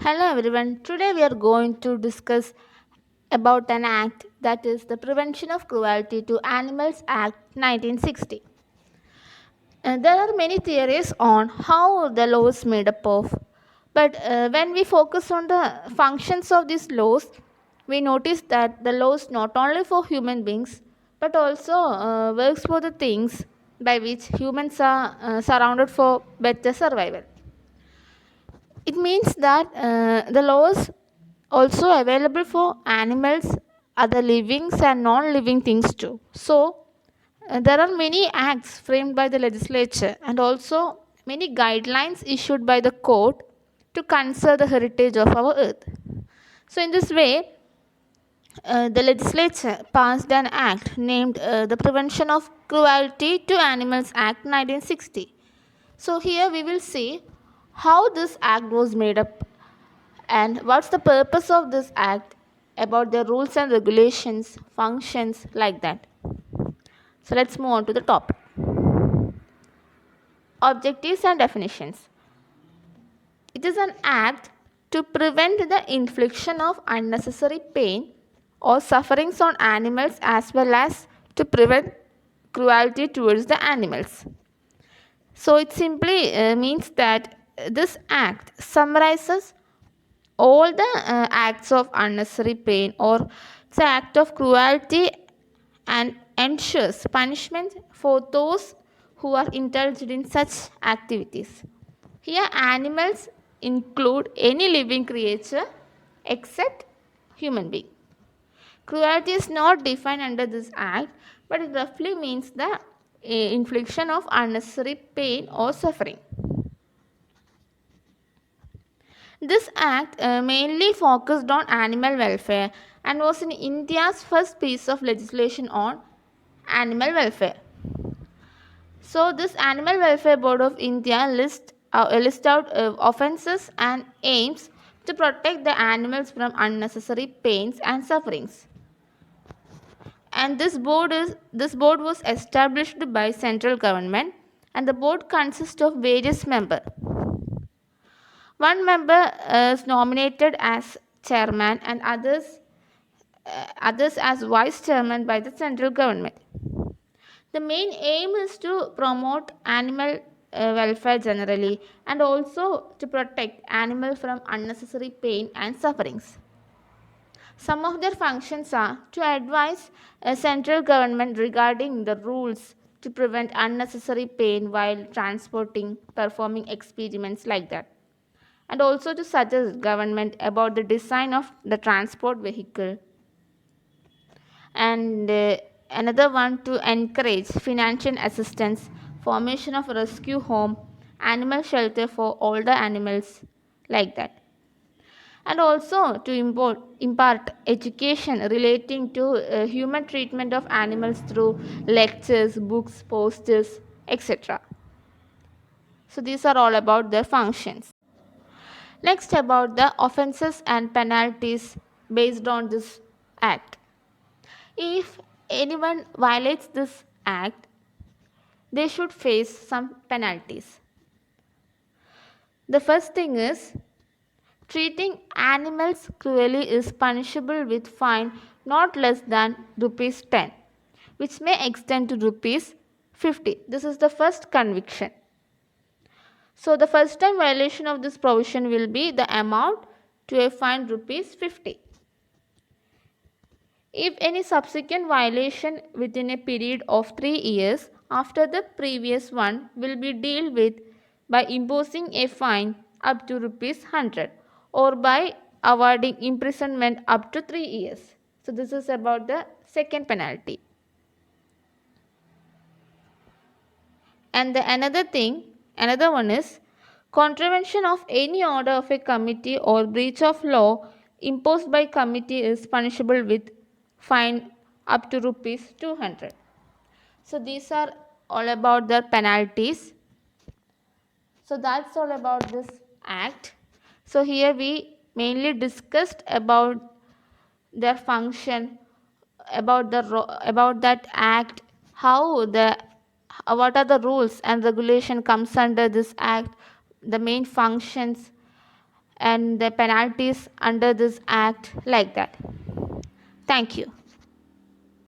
Hello everyone. Today we are going to discuss about an act that is the Prevention of Cruelty to Animals Act 1960. There are many theories on how the law is made up of, but when we focus on the functions of these laws, we notice that the law is not only for human beings but also works for the things by which humans are surrounded for better survival. It means that the laws also available for animals, other living and non-living things too. So there are many acts framed by the legislature and also many guidelines issued by the court to conserve the heritage of our earth. So in this way, the legislature passed an act named the Prevention of Cruelty to Animals Act 1960. So here we will see how this act was made up and what's the purpose of this act, about the rules and regulations, functions, like that. So let's move on to the topic. Objectives and definitions. It is an act to prevent the infliction of unnecessary pain or sufferings on animals as well as to prevent cruelty towards the animals. So it simply means that this act summarizes all the acts of unnecessary pain or the act of cruelty and ensures punishment for those who are indulged in such activities. Here, animals include any living creature except human being. Cruelty is not defined under this act, but it roughly means the infliction of unnecessary pain or suffering. This act mainly focused on animal welfare and was in India's first piece of legislation on animal welfare. So, this Animal Welfare Board of India list out offences and aims to protect the animals from unnecessary pains and sufferings. And this board was established by central government, and the board consists of various members. One member is nominated as chairman and others as vice chairman by the central government. The main aim is to promote animal welfare generally and also to protect animals from unnecessary pain and sufferings. Some of their functions are to advise a central government regarding the rules to prevent unnecessary pain while transporting, performing experiments like that, and also to suggest government about the design of the transport vehicle, and another one to encourage financial assistance, formation of rescue home, animal shelter for older animals, like that, and also to impart education relating to human treatment of animals through lectures, books, posters, etc. So these are all about their functions. Next, about the offences and penalties based on this act. If anyone violates this act, they should face some penalties. The first thing is, treating animals cruelly is punishable with fine not less than rupees 10, which may extend to rupees 50. This is the first conviction. So the first time violation of this provision will be the amount to a fine rupees 50. If any subsequent violation within a period of 3 years after the previous one will be dealt with by imposing a fine up to rupees 100 or by awarding imprisonment up to 3 years. So this is about the second penalty. And another one is contravention of any order of a committee or breach of law imposed by committee is punishable with fine up to rupees 200. So these are all about the penalties. So that's all about this act. So here we mainly discussed about their function, about that act, how the what are the rules and regulation comes under this act, the main functions, and the penalties under this act like that. Thank you.